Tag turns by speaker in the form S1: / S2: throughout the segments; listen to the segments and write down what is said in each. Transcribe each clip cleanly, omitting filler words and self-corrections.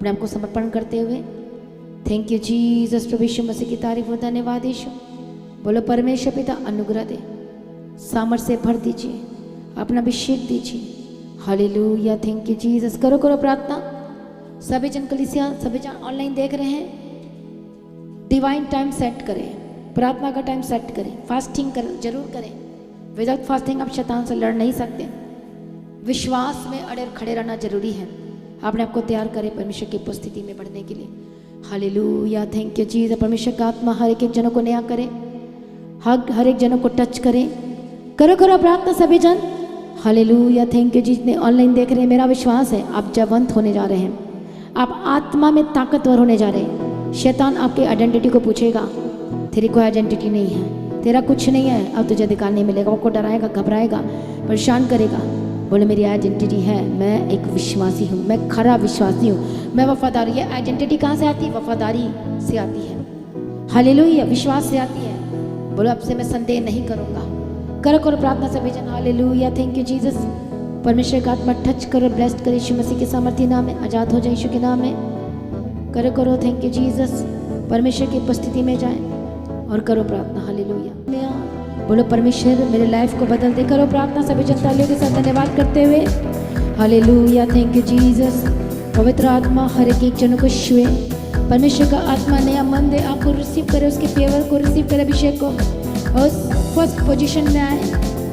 S1: अपने आप को समर्पण करते हुए थैंक यू जीसस प्रभु यीशु मसीह की तारीफ और धन्यवाद यीशु। बोलो परमेश्वर पिता अनुग्रह दे, सामर्थ से भर दीजिए, अपना अभिषेक दीजिए। Hallelujah, thank you Jesus. करो करो प्रार्थना। सभी जन कलीसिया, सभी जन ऑनलाइन देख रहे हैं, डिवाइन टाइम सेट करें, प्रार्थना का टाइम सेट करें, फास्टिंग कर जरूर करें। विदाउट फास्टिंग आप शैतान से लड़ नहीं सकते। विश्वास में अड़े खड़े रहना जरूरी है। अपने आप को तैयार करें परमेश्वर की उपस्थिति में बढ़ने के लिए। Hallelujah, thank you Jesus. परमेश्वर का आत्मा हर एक जनों को नया करे, हर एक जनों को टच करें। करो करो प्रार्थना सभी जन। Hallelujah, thank you. जितने ऑनलाइन देख रहे हैं, मेरा विश्वास है आप जयवंत होने जा रहे हैं, आप आत्मा में ताकतवर होने जा रहे हैं। शैतान आपके आइडेंटिटी को पूछेगा, तेरी कोई आइडेंटिटी नहीं है, तेरा कुछ नहीं है, अब तुझे अधिकार नहीं मिलेगा। वो को डराएगा, घबराएगा, परेशान करेगा। बोले मेरी आइडेंटिटी है, मैं एक विश्वासी हूँ, मैं खरा विश्वासी हूँ, मैं वफादार। ये आइडेंटिटी कहाँ से आती है? वफादारी से आती है। हालेलुया, विश्वास से आती है। बोलो अब से मैं संदेह नहीं करूँगा। करो करो प्रार्थना सभी जन। Hallelujah, thank you Jesus. परमेश्वर का आत्मा टच करो, ब्लेस्ड करो यीशु मसीह के सामर्थ्य नाम में। आजाद हो जाए यीशु के नाम में। करो करो, थैंक यू जीसस। परमेश्वर की उपस्थिति में जाए और करो प्रार्थना। हालेलुया, बोलो परमेश्वर मेरे लाइफ को बदल दे। करो प्रार्थना सभी जन तालियों के साथ धन्यवाद करते हुए। Hallelujah, thank you Jesus. पवित्र आत्मा हर एक जनों को छुए। परमेश्वर का आत्मा नया मन दे, आपको रिसीव करे, उसके फेवर को रिसीव करे, अभिषेक को, और फर्स्ट पोजीशन में आए,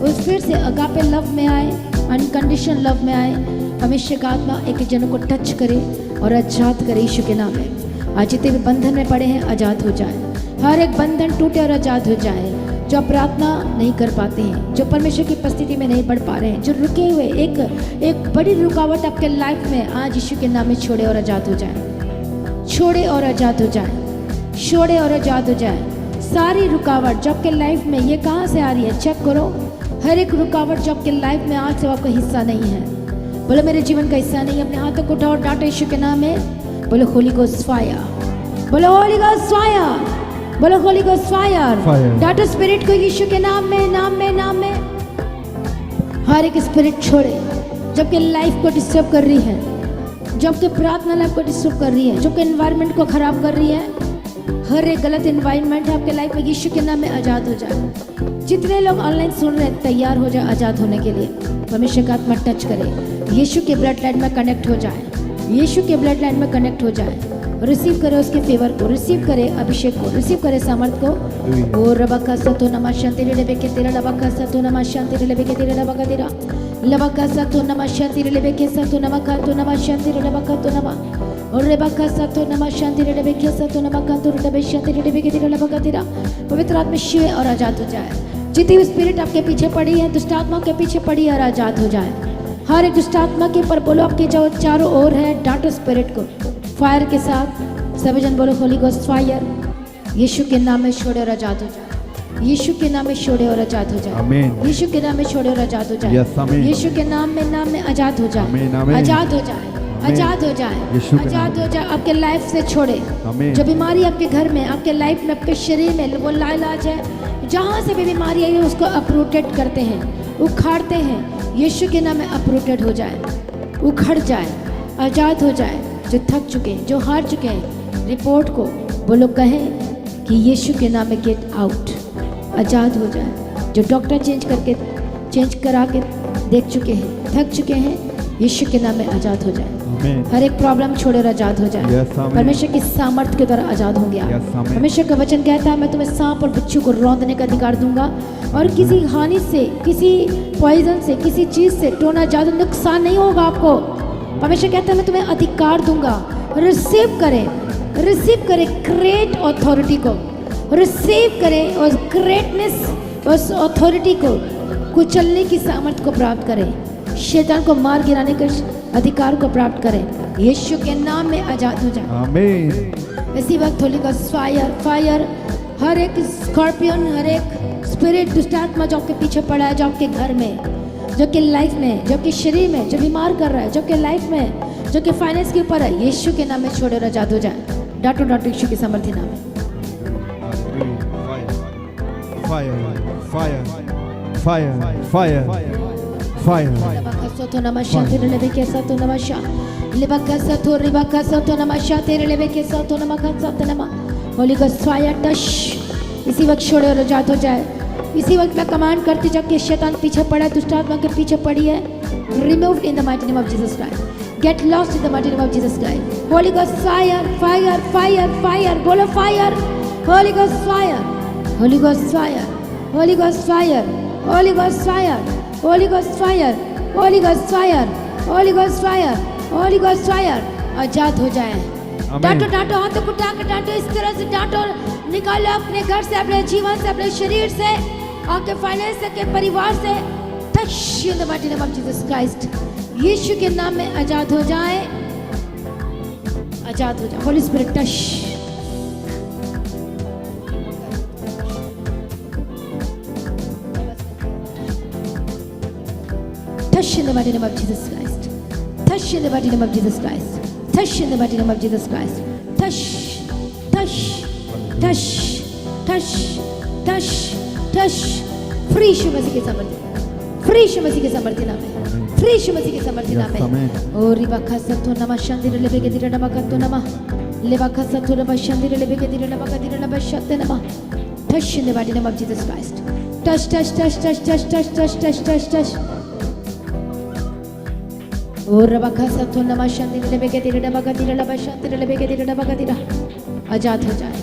S1: उस फिर से अगापे लव में आए, अनकंडीशनल लव में आए। परमेश्वर का आत्मा एक जनों को टच करे और आजाद करे यीशु के नाम में। आज जितने भी बंधन में पड़े हैं आजाद हो जाए, हर एक बंधन टूटे और आजाद हो जाए। जो प्रार्थना नहीं कर पाते हैं, जो परमेश्वर की उपस्थिति में नहीं बढ़ पा रहे हैं, जो रुके हुए, एक बड़ी रुकावट आपके लाइफ में आज यीशु के नाम में छोड़े और आजाद हो जाए, छोड़े और आजाद हो जाए, छोड़े और आजाद हो जाए। सारी रुकावट जो आपके लाइफ में, ये कहाँ से आ रही है? चेक करो। हर एक रुकावट जो आपके लाइफ में आज से आपका हिस्सा नहीं है, बोलो मेरे जीवन का हिस्सा नहीं है। अपने हाथों को उठाओ, डांटो यीशु के नाम में। बोलो होली गोस्ट फायर, बोलो होली गोस्ट फायर, बोलो होली गोस्ट फायर। डांटो स्पिरिट को यीशु के नाम में, नाम में, नाम में। हर एक स्पिरिट छोड़े जो आपके लाइफ को डिस्टर्ब कर रही है, जो आपके प्रार्थना लाइफ को डिस्टर्ब कर रही है, जो आपके एनवायरनमेंट को खराब कर रही है। हर एक गलत एनवायरनमेंट है आपके लाइफ में, यीशु के नाम में आजाद हो जाए। जितने लोग ऑनलाइन सुन रहे हैं, तैयार हो जाए आजाद होने के लिए। परमेश्वर का आत्मा टच करे, यीशु के ब्लड लाइन में कनेक्ट हो जाए, यीशु के ब्लड लाइन में कनेक्ट हो जाए। रिसीव करे उसके फेवर को, रिसीव करे अभिषेक को, रिसीव करे सामर्थ को। ओ रबका सतो नमः शांति रे लेबे के तेरा, रबका सतो नमः शांति रे लेबे के तेरा, रबका तेरा, लबका सतो नमः शांति रे लेबे के सतो नमः का तो नमः शांति रे लबका तो नमः, और रेबका सतो नमः शांति रे लेबे के सतो नमः का तो रे शांति रे लेबे के तेरा, लबका तेरा। पवित्र आत्मा शिव और आजाद हो जाए। जितनी भी स्पिरिट आपके पीछे पड़ी है, दुष्ट आत्मा के पीछे पड़ी है, और आजाद हो जाए। हर एक दुष्ट आत्मा के ऊपर बोलो, आपके जो चारों ओर है, डांटो स्पिरिट को फायर के साथ। सभी जन बोलो होली गोस्ट फायर। यीशु के नाम में छोड़े और आजाद हो जाए, यीशु के नाम में छोड़े और आजाद हो जाए, यीशु के नाम में छोड़े और आजाद हो जाए, यीशु के नाम में आजाद हो जाए, आजाद हो जाए, आजाद हो जाए, आजाद हो जाए। आपके लाइफ से छोड़े जो बीमारी आपके घर में, आपके लाइफ में, आपके शरीर में, वो लाइलाज है, जहाँ से भी बीमारी आई है उसको अपरूटेड करते हैं, उखाड़ते हैं। यीशु के नाम में अपरूटेड हो जाए, उखड़ जाए, आजाद हो जाए। जो थक चुके हैं, जो हार चुके हैं, रिपोर्ट को वो लोग कहें कि यीशु के नाम में गेट आउट, आजाद हो जाए। जो डॉक्टर चेंज करा के देख चुके हैं, थक चुके हैं, यीशु के नाम में आजाद हो जाए। हर एक प्रॉब्लम छोड़े और आजाद हो जाए। परमेश्वर की सामर्थ्य के द्वारा आजाद होंगे आप। परमेश्वर का वचन कहता है, मैं तुम्हें सांप और बिच्छू को रौंदने का अधिकार दूंगा, और किसी हानि से, किसी पॉइजन से, किसी चीज से टोना ज्यादा नुकसान नहीं होगा आपको। परमेश्वर कहता है मैं तुम्हें अधिकार दूंगा। रिसीव करें ग्रेट अथॉरिटी को, रिसीव करें और ग्रेटनेस, उस अथॉरिटी को कुचलने की सामर्थ्य को प्राप्त करें, शैतान को मार गिराने के अधिकार को प्राप्त करें। यीशु के नाम में आजाद हो जाए। आमीन। इसी वक्त होली का फायर हर एक स्कॉर्पियन, हर एक स्पिरिट, दुष्ट आत्मा जो आपके पीछे पड़ा है, जो आपके घर में, जो के लाइफ में, जो के शरीर में, जो बीमार कर रहा है, जो के लाइफ में, जो के फाइनेंस के ऊपर है, यीशु के नाम में छोड़े और आजाद हो जाए। डांटो डांटो यीशु के सामर्थ्य नाम में। Fire Libaka sato ribaka sato namasha तेरे लेबे के सातो नमका सातो नमा होली गॉस्ट फायर टच इसी वक्त छोड़े और आजाद हो जाए इसी वक्त मैं कमांड करती जब कि शैतान पीछे पड़ा है दुष्ट आत्मा के पीछे पड़ी है remove in the mighty name of Jesus Christ get lost in the mighty name of Jesus Christ holy ghost fire fire fire fire बोलो fire Holi ghost fire Holi ghost fire Holi ghost fire Holi ghost fire Holi ghost fire Holi ghost fire Holi ghost fire Holi ghost fire आजाद हो जाए डांटो डांटो हाथों को उठा के डांटो इस तरह से डांटो निकालो अपने घर से अपने जीवन से अपने शरीर से आपके फाइनेंस से आपके परिवार से touch in the mighty name of Jesus Christ Yeshu के नाम में आजाद हो जाए आजाद हो जाए Holy Spirit touch touch in the mighty name of Jesus Christ touch in the mighty name of Jesus Christ touch in the mighty name of Jesus Christ touch touch touch touch touch touch free यीशु मसीह के सामर्थ्य free Yeshu Masih के सामर्थ्य नाम है free Yeshu Masih के सामर्थ्य नाम है ओ रिबाका सतो नमा शांति लेबे के दिरा नमा कतो नमा लेबाका सतो नमा शांति लेबे के दिरा नमा का दिरा नमा शते नमा touch in the mighty name of Jesus Christ touch touch touch touch touch touch touch touch touch touch और रबका सतो नमा शांति लेबे के दिरा नमा का दिरा नमा शांति लेबे के दिरा नमा का दिरा आजाद हो जाए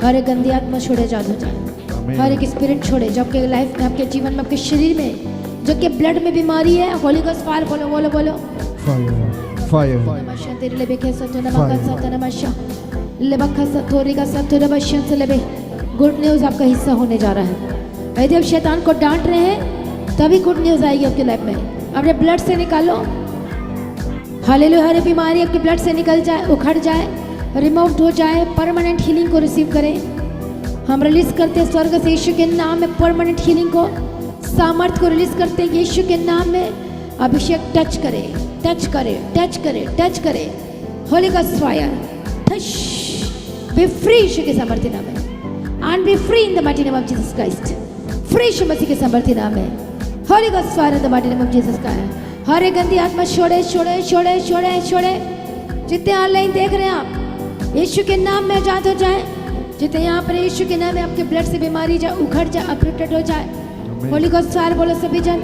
S1: हर एक गंदी आत्मा छोड़े आजाद हो जाए हर एक स्पिरिट छोड़े जो आपके लाइफ में आपके जीवन में आपके शरीर में जो कि ब्लड में बीमारी है होली गॉस्ट फायर बोलो बोलो बोलो
S2: फायर फायर
S1: नमस्कार तेरे लेबे के सतो नमका सतो नमस्कार लेबका सतो रिगा सतो नमस्कार से लेबे गुड न्यूज़ आपका हिस्सा होने जा रहा है यदि आप शैतान को डांट रहे हैं तभी गुड न्यूज़ आएगी आपकी लाइफ में अपने ब्लड से निकालो हालेलुया हर बीमारी आपके ब्लड से निकल जाए उखड़ जाए रिमूव हो जाए परमानेंट हीलिंग को रिसीव करें हम रिलीज करते हैं स्वर्ग से यीशु के नाम में परमानेंट हीलिंग को सामर्थ को रिलीज करते हैं यीशु के नाम में अभिषेक टच करे टच करे टच करे टच करे Holy ghost fire touch be free Yeshu के सामर्थ्य नाम में and be free in the mighty name of Jesus Christ free Yeshu Masih के सामर्थ्य नाम में Holy ghost fire in the mighty name of Jesus Christ हर एक गंदी आत्मा छोड़े छोड़े छोड़े छोड़े छोड़े जितने ऑनलाइन देख रहे हैं आप यीशु के नाम में आजाद हो जाए जितने यहाँ पर यीशु के नाम में आपके ब्लड से बीमारी जाए उखड़ जाए अपरेटेड हो जाए होली गॉस्ट फायर बोलो सभी जन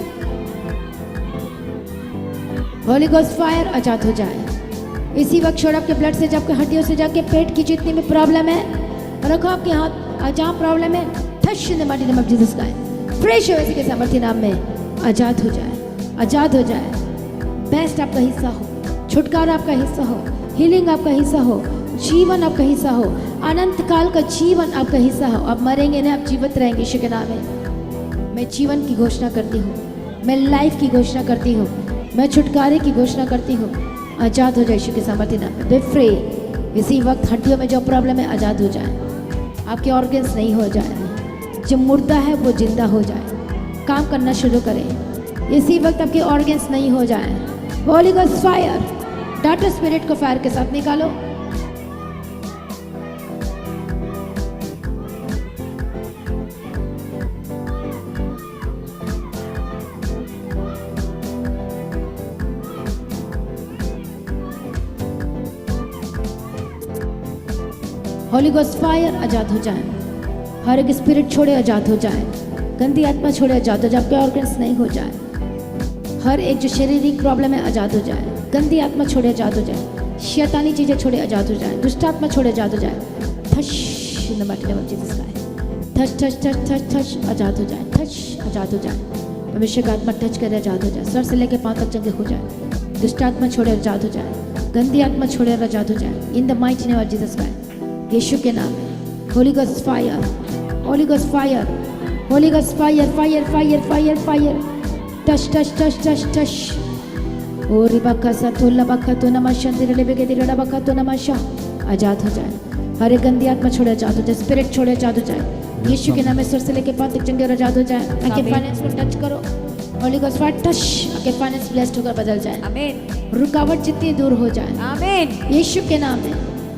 S1: होली गॉस्ट फायर आजाद हो जाए इसी वक्त छोड़ आपके ब्लड से जब हड्डियों से जाके पेट की जितनी भी प्रॉब्लम है रखो आपके हाथ जहाँ प्रॉब्लम है touch in the mighty name of Jesus Christ fresh हो के सामर्थ्य नाम में आजाद हो जाए आजाद हो जाए बेस्ट आपका हिस्सा हो छुटकारा आपका हिस्सा हो हीलिंग आपका हिस्सा हो जीवन आपका हिस्सा हो अनंत काल का जीवन आपका हिस्सा हो आप मरेंगे ना आप जीवित रहेंगे यीशु के नाम में मैं जीवन की घोषणा करती हूँ मैं लाइफ की घोषणा करती हूँ मैं छुटकारे की घोषणा करती हूँ आजाद हो जाए यीशु के सामर्थ्य नाम में बी फ्री इसी वक्त हड्डियों में जो प्रॉब्लम है आजाद हो जाए आपके ऑर्गन्स नहीं हो जाए जो मुर्दा है वो जिंदा हो जाए काम करना शुरू करें इसी वक्त आपके ऑर्गन्स नहीं हो जाए Holi ghost fire data spirit को फायर के साथ निकालो होली गॉस्ट फायर आजाद हो जाए हर एक स्पिरिट छोड़े आजाद हो जाए गंदी आत्मा छोड़े आजाद हो जाए आपके ऑर्गन्स नहीं हो जाए हर एक जो शारीरिक प्रॉब्लम है आजाद हो जाए गंदी आत्मा छोड़े आजाद हो जाए शैतानी चीजें छोड़े आजाद हो जाए दुष्ट आत्मा छोड़े आजाद हो जाए touch in the mighty name of Jesus Christ touch touch touch touch touch आजाद हो जाए टच आजाद हो जाए परमेश्वर का आत्मा टच करे आजाद हो जाए सर से लेकर पांव तक जंगे हो जाए दुष्ट आत्मा छोड़े आजाद हो जाए गंदी आत्मा छोड़े आजाद हो जाए in the mighty name of Jesus Christ Yeshu के नाम में Holy ghost fire Holi ghost fire Holi ghost fire fire fire fire fire touch touch touch touch touch ओ रिबाका सतो लबाका तो नमस्कार तेरे लेबे के दिरा लबाका तो नमस्कार आजाद हो जाए हर एक गंदी आत्मा छोड़े आजाद हो जाए स्पिरिट छोड़े आजाद हो जाए यीशु के नाम में सर से लेके पांव तक जंगे आजाद हो जाए आपके फाइनेंस को टच करो होली गॉस्ट फायर टच आपके फाइनेंस ब्लेस्ड होकर बदल जाए आमीन रुकावट जितनी दूर हो जाए आमीन यीशु के नाम में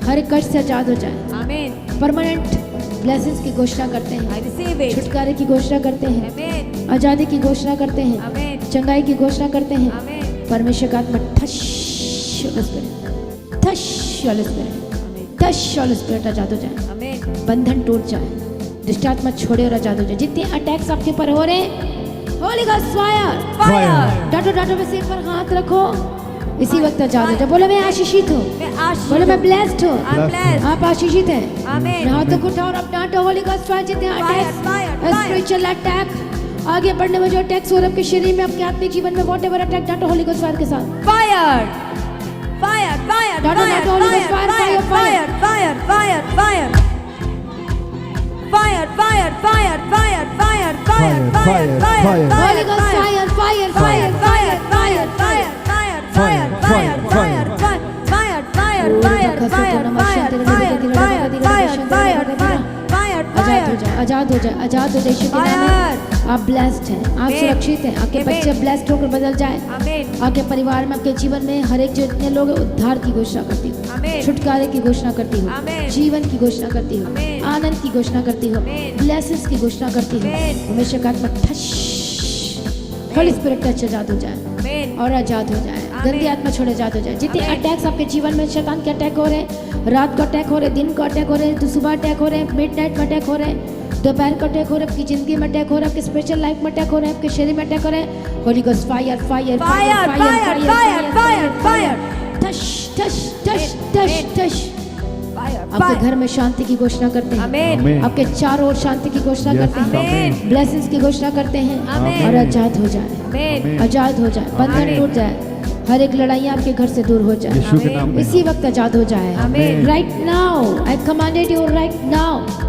S1: हर एक कष्ट से आजाद हो जाए आमीन परमानेंट ब्लेसिंग्स की घोषणा करते हैं छुटकारे की घोषणा करते हैं आजादी की घोषणा करते हैं चंगाई की घोषणा करते हैं परमेश्वर का आत्मा touch Holy Spirit, touch Holy Spirit, touch Holy Spirit, आजाद हो जाए,
S3: आमीन
S1: बंधन टूट जाए, दुष्ट आत्मा छोड़े और आजाद हो जाए। जितने अटैक्स आपके ऊपर हो रहे हैं, होली गॉस्ट फायर,
S3: फायर
S1: डांटो डांटो में सिर पर हाथ रखो, इसी वक्त आजाद हो जाए। बोलो मैं आशीषित हूँ,
S3: मैं आशीष
S1: बोलो मैं ब्लेस्ड हूँ,
S3: आई एम ब्लेस्ड
S1: आप आशीषित हैं।
S3: आमीन
S1: हाथों को उठाओ और अब डांटो होली गॉस्ट फायर। जितने attacks,
S3: fire, fire.
S1: Spiritual attack, आगे बढ़ने में जो अटैक्स हो रहे हैं आपके शरीर में, आपके आत्मिक जीवन में, वॉट एवर अटैक, डांटो होली गॉस्ट फायर के साथ।
S3: फायर फायर फायर
S1: डांटो,
S3: फायर
S1: डांटो, Holy Ghost, fire,
S3: fire
S1: fire,
S3: fire fire fire fire fire fire fire fire fire fire fire fire
S1: Holi ghost fire, fire, fire,
S3: fire fire fire fire fire fire fire fire fire fire fire fire fire fire fire
S1: आजाद हो जाए, आजाद हो जाए, आजाद हो जाए। यीशु के नाम में आप ब्लेस्ड हैं, आप
S3: आमीन।
S1: सुरक्षित हैं, आपके
S3: आमीन।
S1: बच्चे ब्लेस्ड होकर बदल जाए,
S3: आमीन
S1: आपके परिवार में, आपके जीवन में हर एक जितने लोग हैं, उद्धार की घोषणा करती हूँ,
S3: आमीन।
S1: छुटकारे की घोषणा करती हूँ,
S3: आमीन।
S1: जीवन की घोषणा करती हूँ,
S3: आमीन।
S1: आनंद की घोषणा करती हूँ,
S3: आमीन।
S1: ब्लेसिंग्स की घोषणा करती हूँ।
S3: आमीन।
S1: हमेशा का आत्मा ठश, होली स्पिरिट टच, आजाद हो जाए
S3: आमीन
S1: और आजाद हो जाए, गंदी आत्मा छोड़े, आजाद हो जाए। जितने
S3: आमीन।
S1: अटैक्स आपके जीवन में शैतान के अटैक हो रहे हैं, रात को अटैक हो रहे हैं, दिन को अटैक हो रहे हैं, तो सुबह अटैक हो रहे हैं, मिडनाइट में अटैक हो रहे हैं, दोपहर को अटैक हो रहा है, आपकी जिंदगी में अटैक हो रहा है, आपके स्पिरिचुअल लाइफ में अटैक हो रहा है, आपके शरीर में अटैक हो रहा है, Holy ghost fire, fire,
S3: fire fire fire fire fire
S1: touch touch touch touch touch.
S3: Fire
S1: आपके घर में शांति की घोषणा करते हैं,
S3: आमीन
S1: आपके चारों ओर शांति की घोषणा
S2: Yes,
S1: करते हैं,
S3: आमीन
S1: ब्लेसिंग्स की घोषणा करते हैं,
S3: आमीन।
S1: और आजाद हो जाए,
S3: आमीन
S1: आजाद हो जाए, बंधन
S3: आमीन।
S1: टूट जाए, हर एक लड़ाइयाँ आपके घर से दूर हो जाए,
S2: यीशु के
S3: आमीन।
S2: नाम में
S1: इसी वक्त आजाद हो जाए।
S3: आमीन।
S1: Right now I commanded you, right now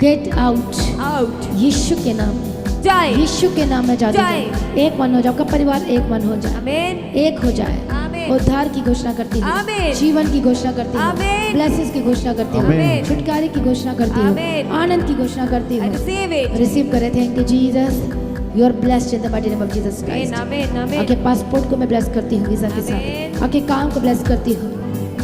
S1: get out,
S3: out
S1: Yeshu के नाम में,
S3: जाए
S1: यीशु के नाम में जादू
S3: जाए।
S1: जाए। एक मन हो जाए, आपका परिवार एक मन हो जाए,
S3: आमीन
S1: एक हो जाए।
S3: आमीन
S1: उद्धार की घोषणा करती हूँ,
S3: आमीन।
S1: जीवन की घोषणा करती हूँ,
S3: आमीन।
S1: ब्लेसिंग्स की घोषणा करती हूँ,
S2: आमीन।
S1: छुटकारे की घोषणा करती हूँ,
S3: आमीन।
S1: आनंद की घोषणा करती
S3: आई
S1: हूँ।
S3: रिसीव इट
S1: रिसीव करे, thank you Jesus, you are blessed in the mighty name of Jesus
S3: amen
S1: Christ.
S3: Amen amen
S1: आपके पासपोर्ट को मैं ब्लेस करती हूँ वीजा के साथ,
S3: आमीन।
S1: आपके काम को ब्लेस करती हूँ,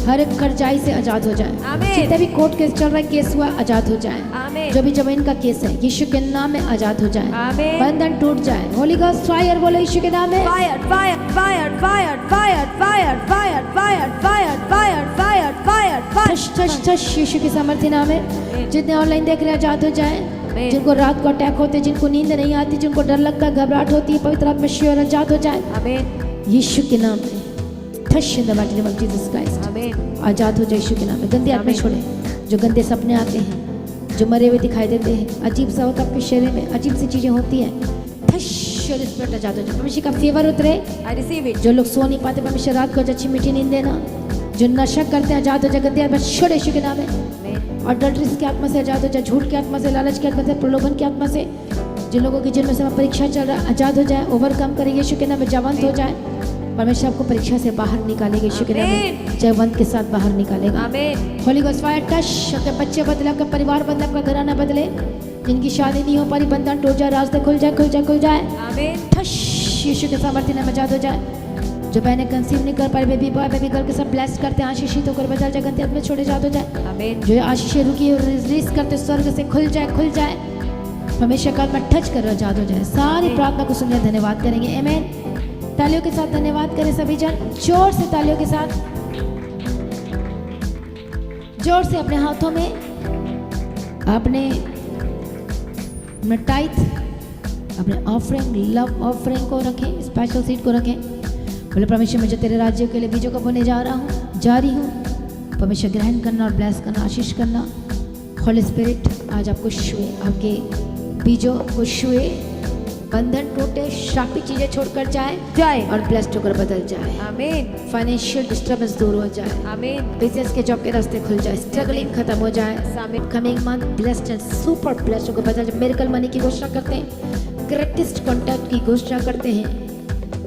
S1: हर एक कर्जाई से आजाद हो जाए,
S3: आमीन।
S1: जितने भी कोर्ट केस चल रहा है, केस हुआ, आजाद हो जाए,
S3: आमीन
S1: जो भी जमीन का केस है, यीशु के नाम में आजाद हो जाए,
S3: आमीन
S1: बंधन टूट जाए। होली गॉस्ट फायर बोलो यीशु के नाम में।
S3: Fire fire fire fire fire fire fire fire fire fire fire fire fire
S1: touch touch touch, Yeshu के सामर्थ्य नाम में। जितने ऑनलाइन देख रहे हैं, आजाद हो जाए,
S3: आमीन।
S1: जिनको रात को अटैक होते, जिनको नींद नहीं आती, जिनको डर लगता है, घबराहट होती है, पवित्र आत्मा शिवर आजाद हो जाए,
S3: आमीन
S1: यीशु के नाम में। Touch in the mighty name of Jesus Christ,
S3: आमीन
S1: आजाद हो जाए यीशु के नाम में। गंदे आत्मा
S3: आमीन।
S1: छोड़े, जो गंदे सपने आते हैं, जो मरे हुए दिखाई देते हैं, अजीब सा होता है आपके शरीर में, अजीब सी चीजें होती हैं, ठश होली स्पिरिट आजाद हो जाए, परमेश्वर का फेवर उतरे।
S3: आई रिसीव इट
S1: जो लोग सो नहीं पाते, परमेश्वर रात को आज अच्छी मीठी नींद देना। जो नशा करते हैं, आजाद हो जाए, गंदे आत्मा छोड़े यीशु के नाम में।
S3: आमीन
S1: और अडल्ट्रीज की आत्मा से आजाद हो जाए, झूठ की आत्मा से, लालच की आत्मा से, प्रलोभन की आत्मा से, जिन लोगों की जिनमें से परीक्षा चल रहा है, आजाद हो जाए, ओवरकम करे यीशु के नाम में, जवान हो जाए। परमेश्वर आपको परीक्षा से बाहर निकालेगा यीशु के नाम में, जयवंत के साथ बाहर निकालेगा।
S3: आमीन
S1: होली गॉस्ट फायर टच, आपके बच्चे बदले, आपका परिवार बदले, आपका घराना बदले, जिनकी शादी नहीं हो पा रही, बंधन टूट जाए, रास्ते खुल जाए, खुल जाए, खुल जाए,
S3: आमीन
S1: ठश यीशु के सामर्थ्य नाम में आजाद हो जाए। जो बहनें कंसीव नहीं कर पाए, बेबी बॉय बेबी गर्ल के सब ब्लेस करते हैं, आशीषित होकर बदल जाए, गंदे आत्मा छोड़े, आजाद हो जाए।
S3: आमीन
S1: जो आशीषें रुकी है रिलीज करते, स्वर्ग से खुल जाए, खुल जाए, हमेशा काल में टच कर आजाद हो जाए। सारी प्रार्थना को सुनिए, धन्यवाद करेंगे, आमीन। तालियों के साथ धन्यवाद करें सभी जन, जोर से तालियों के साथ, जोर से। अपने हाथों में अपने टाइथ, अपने ऑफरिंग, लव ऑफरिंग को रखें, स्पेशल सीट को रखें। बोले परमेश्वर, मैं जो तेरे राज्य के लिए बीजों को बोने जा रही हूँ, परमेश्वर ग्रहण करना और ब्लेस करना, आशीष करना। होली स्पिरिट आज आपको छुए, आपके बीजों को छुए, बंधन टूटे, श्रापित चीजें छोड़कर जाए
S3: जाए
S1: और ब्लेस्ड होकर बदल जाए।
S3: आमीन
S1: फाइनेंशियल डिस्टर्बेंस दूर हो जाए,
S3: आमीन
S1: बिजनेस के जॉब के रास्ते खुल जाए, स्ट्रगलिंग खत्म हो जाए।
S3: आमीन
S1: coming month blessed and super blessed होकर बदल जाए। मिरेकल मनी की घोषणा करते हैं, ग्रेटेस्ट कॉन्टैक्ट की घोषणा करते हैं,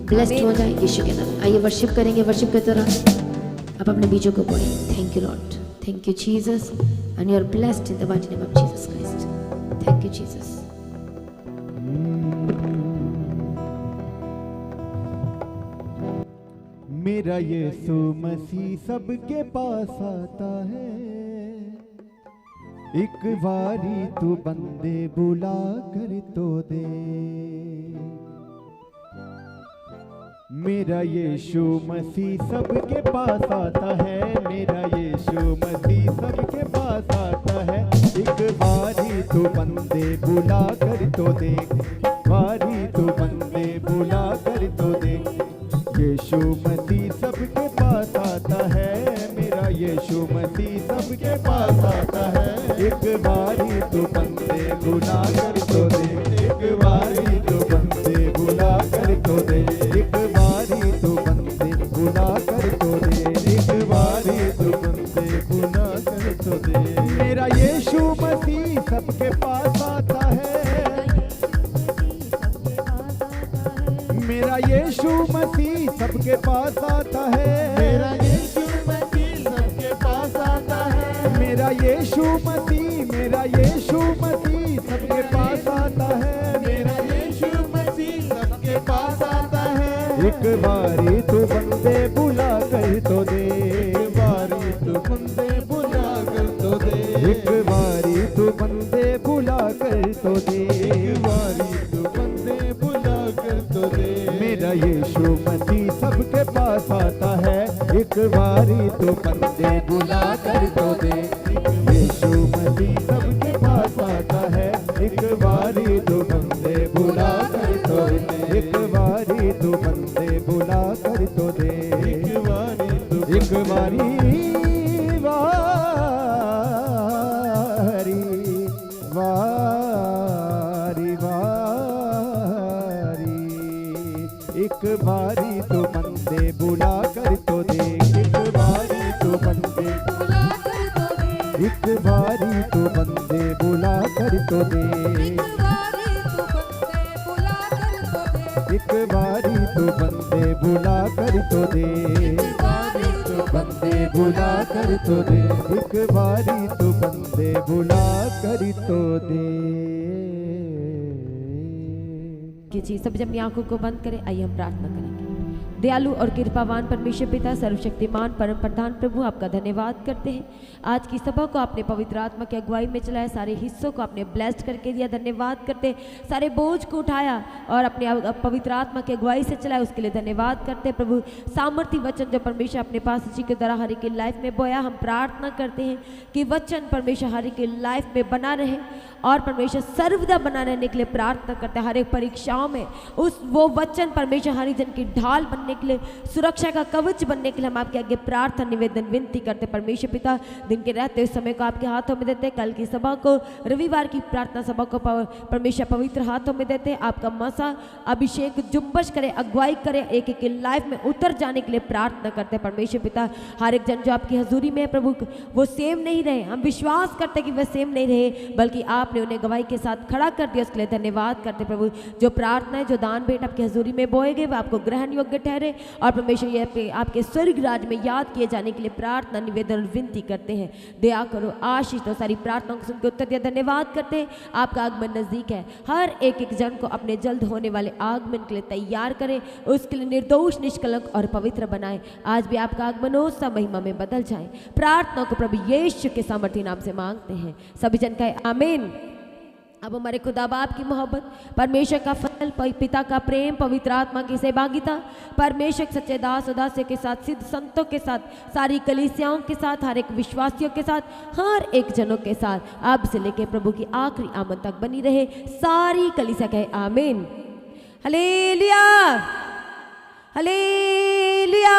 S1: ब्लेस्ड हो जाए यीशु के नाम। आइए वर्शिप करेंगे, वर्शिप के दौरान आप अपने बीजों को बोलें। Thank you Lord, thank you Jesus, and you are blessed in the mighty name of Jesus Christ. Thank you Jesus.
S2: मेरा यीशु मसीह सबके पास आता है, एक बारी तू बंदे बुला कर तो दे। मेरा यीशु मसीह सबके पास आता है, मेरा यीशु मसीह सबके पास आता है। एक बारी तो बंदे बुला कर तो देख, बारी तो बंदे बुला कर तो देख, यीशु मसीह सबके पास आता है, मेरा यीशु मसीह सबके पास आता है। एक बारी तो बंदे बुला कर तो देख, एक बारी तो बंदे बुला कर तो देख, एक बारी तो बंदे बुला कर तो दे, एक बारी तो बंदे बुला कर तो दे। मेरा यीशु मसीह सबके पास आता है, मेरा यीशु मसीह सबके पास आता है, मेरा यीशु मसीह सबके पास आता है, मेरा यीशु मसीह, मेरा यीशु मसीह सबके पास आता है, मेरा यीशु मसीह सबके पास आता है। एक बारी तो बंदे बुला कर तो दे, एक बारी तो बंदे बुला कर तो दे, एक बारी तो बंदे बुला कर तो दे, एक बारी तो बंदे बुला कर तो दे। मेरा यीशु मसीह सबके पास आता है, एक बारी तो बंदे बुला कर तो दे, यीशु मसीह सबके पास आता है, एक बारी तो बंदे बुला कर तो दे, एक बारी तो बंदे बुला कर तो दे, एक बारी तो एक बारी वारी वारी वारी, एक बारी तो बंदे बुला कर तो दे, एक बारी तो बंदे बुला कर तो दे, एक बारी तो बंदे बुला कर तो दे, एक बारी तो बंदे बुला कर तो दे, एक बारी तो बंदे बुला कर तो दे, एक बारी तो बंदे बुला कर तो दे।
S1: जी सब अपनी आंखों को बंद करें, आइए हम प्रार्थना करेंगे। दयालु और कृपावान परमेश्वर पिता सर्वशक्तिमान परम प्रधान प्रभु, आपका धन्यवाद करते हैं। आज की सभा को आपने पवित्र आत्मा की अगुवाई में चलाया, सारे हिस्सों को आपने ब्लेस्ड करके दिया, धन्यवाद करते। सारे बोझ को उठाया और अपने पवित्र आत्मा की अगुवाई से चलाया, उसके लिए धन्यवाद करते प्रभु। सामर्थ्य वचन जो परमेश्वर अपने पास उसी के द्वारा हर एक की लाइफ में बोया, हम प्रार्थना करते हैं कि वचन परमेश्वर हर एक की लाइफ में बना रहे और परमेश्वर सर्वदा बना रहने के लिए प्रार्थना करते हैं। हर एक परीक्षाओं में वो वचन परमेश्वर हर एक जन की ढाल बनने के लिए, सुरक्षा का कवच बनने के लिए हम आपके आगे प्रार्थना निवेदन विनती करते। परमेश्वर पिता, दिन के रहते उस समय को आपके हाथों में देते, कल की सभा को, रविवार की प्रार्थना सभा को परमेश्वर पवित्र हाथों में देते। आपका मसा अभिषेक जुम्बश करे, अगुवाई करे, एक एक की लाइफ में उतर जाने के लिए प्रार्थना करते। परमेश्वर पिता, हर एक जन जो आपकी हजूरी में है प्रभु, वो सेम नहीं रहे, हम विश्वास करते कि वह सेम नहीं रहे, बल्कि आपने उन्हें गवाही के साथ खड़ा कर दिया, उसके लिए धन्यवाद करते प्रभु। जो प्रार्थना है, जो दान भेंट आपकी हजूरी में बोए गए, वह आपको ग्रहण योग्य ठहरे और परमेश्वर ये आपके स्वर्ग राज में याद किए जाने के लिए प्रार्थना निवेदन और विनती करते हैं। दया करो, आशीष दो, सारी प्रार्थनाओं को सुनकर उत्तर दिया, धन्यवाद करते हैं। आपका आगमन नजदीक है, हर एक एक जन को अपने जल्द होने वाले आगमन के लिए तैयार करें, उसके लिए निर्दोष, निष्कलंक और पवित्र बनाए। आज भी आपका आगमन हो, सब महिमा में बदल जाए। प्रार्थनाओं को प्रभु यीशु के सामर्थ्य नाम से मांगते हैं, सभी जन कहे आमीन। अब हमारे खुदा बाप की मोहब्बत, परमेश्वर का फल, पिता का प्रेम, पवित्र आत्मा की सहभागिता, परमेश्वर सच्चे दास उदास्य के साथ, सिद्ध संतों के साथ, सारी कलीसियाओं के साथ, हर एक विश्वासियों के साथ, हर एक जनों के साथ, अब से लेकर प्रभु की आखिरी आमद तक बनी रहे। सारी कलीसिया कहे आमीन। Hallelujah, hallelujah,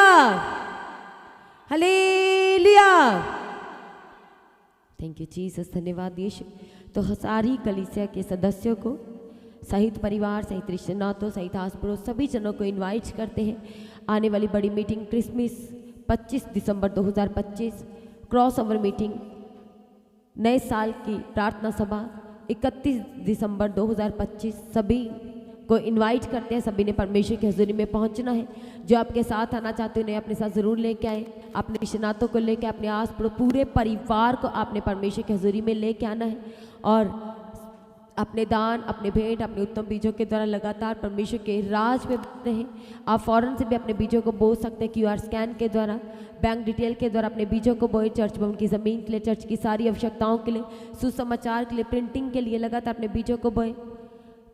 S1: hallelujah. Thank you Jesus, धन्यवाद यीशु। तो सारी कलीसिया के सदस्यों को, सहित परिवार, सहित रिश्तेनातों, सहित आस पड़ोस सभी जनों को इनवाइट करते हैं। आने वाली बड़ी मीटिंग क्रिसमस 25 दिसंबर 2025, क्रॉस ओवर मीटिंग, नए साल की प्रार्थना सभा 31 दिसंबर 2025, सभी को इनवाइट करते हैं। सभी ने परमेश्वर की हजूरी में पहुंचना है। जो आपके साथ आना चाहते हैं उन्हें अपने साथ ज़रूर लेके आए। अपने रिश्तेनातों को लेके, अपने आस पड़ोस पूरे परिवार को आपने परमेश्वर की हजूरी में लेके आना है और अपने दान, अपने भेंट, अपने उत्तम बीजों के द्वारा लगातार परमेश्वर के राज में बने हैं। आप फौरन से भी अपने बीजों को बो सकते हैं, QR स्कैन के द्वारा, बैंक डिटेल के द्वारा अपने बीजों को बोए। चर्च भवन की ज़मीन के लिए, चर्च की सारी आवश्यकताओं के लिए, सुसमाचार के लिए, प्रिंटिंग के लिए लगातार अपने बीजों को बोए।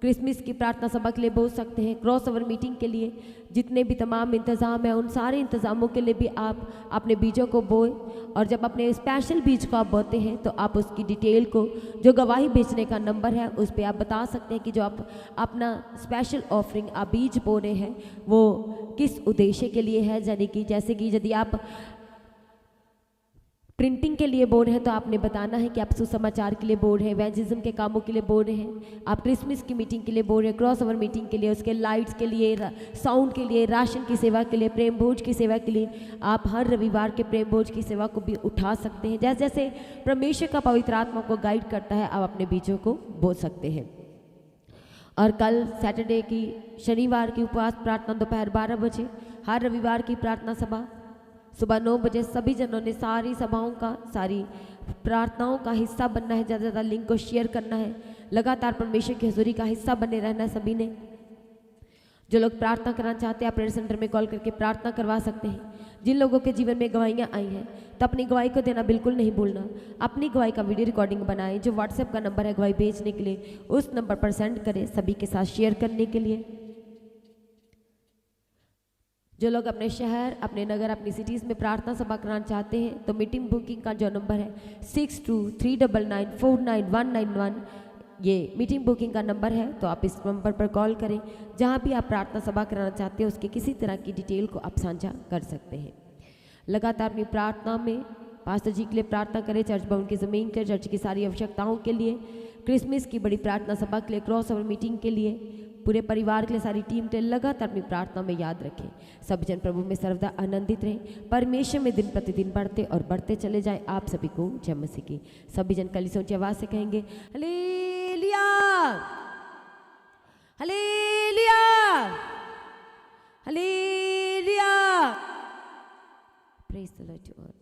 S4: क्रिसमस की प्रार्थना सभा के लिए बोल सकते हैं, क्रॉस ओवर मीटिंग के लिए जितने भी तमाम इंतज़ाम हैं उन सारे इंतज़ामों के लिए भी आप अपने बीजों को बोएं। और जब अपने स्पेशल बीज को आप बोते हैं तो आप उसकी डिटेल को, जो गवाही बेचने का नंबर है उस पर आप बता सकते हैं कि जो आप अपना स्पेशल ऑफरिंग आप बीज बो रहे हैं वो किस उद्देश्य के लिए है। यानी कि जैसे कि यदि आप प्रिंटिंग के लिए बोल रहे हैं तो आपने बताना है कि आप सुसमाचार के लिए बोल रहे हैं, इवेंजलिज्म के कामों के लिए बोल रहे हैं, आप क्रिसमस की मीटिंग के लिए बोल रहे हैं, क्रॉस ओवर मीटिंग के लिए, उसके लाइट्स के लिए, साउंड के लिए, राशन की सेवा के लिए, प्रेम भोज की सेवा के लिए। आप हर रविवार के प्रेम भोज की सेवा को भी उठा सकते हैं। जैसे जैसे परमेश्वर का पवित्र आत्मा को गाइड करता है आप अपने बीजों को बो सकते हैं। और कल सैटरडे की, शनिवार की उपवास प्रार्थना दोपहर 12 बजे, हर रविवार की प्रार्थना सभा सुबह 9 बजे। सभी जनों ने सारी सभाओं का, सारी प्रार्थनाओं का हिस्सा बनना है, ज़्यादा से ज़्यादा लिंक को शेयर करना है, लगातार परमेश्वर की हजूरी का हिस्सा बने रहना है सभी ने। जो लोग प्रार्थना करना चाहते हैं आप प्रेयर सेंटर में कॉल करके प्रार्थना करवा सकते हैं। जिन लोगों के जीवन में गवाहियाँ आई हैं तो अपनी गवाही को देना बिल्कुल नहीं भूलना। अपनी गवाही का वीडियो रिकॉर्डिंग बनाएं, जो व्हाट्सएप का नंबर है गवाही भेजने के लिए उस नंबर पर सेंड करें सभी के साथ शेयर करने के लिए। जो लोग अपने शहर, अपने नगर, अपनी सिटीज़ में प्रार्थना सभा कराना चाहते हैं तो मीटिंग बुकिंग का जो नंबर है 6239949191, ये मीटिंग बुकिंग का नंबर है। तो आप इस नंबर पर कॉल करें। जहाँ भी आप प्रार्थना सभा कराना चाहते हैं उसके किसी तरह की डिटेल को आप साझा कर सकते हैं। लगातार अपनी प्रार्थना में पास्टर जी के लिए प्रार्थना करें, चर्च भवन की ज़मीन के, चर्च की सारी आवश्यकताओं के लिए, क्रिसमस की बड़ी प्रार्थना सभा के लिए, क्रॉस ओवर मीटिंग के लिए, पूरे परिवार के लिए, सारी टीम के लिए लगातार अपनी प्रार्थना में याद रखें। सब जन प्रभु में सर्वदा आनंदित रहें, परमेश्वर में दिन प्रतिदिन बढ़ते और बढ़ते चले जाएं। आप सभी को जय मसीह की। सभी जन कली ऊंची आवाज से कहेंगे hallelujah, hallelujah, hallelujah. Praise the Lord to all.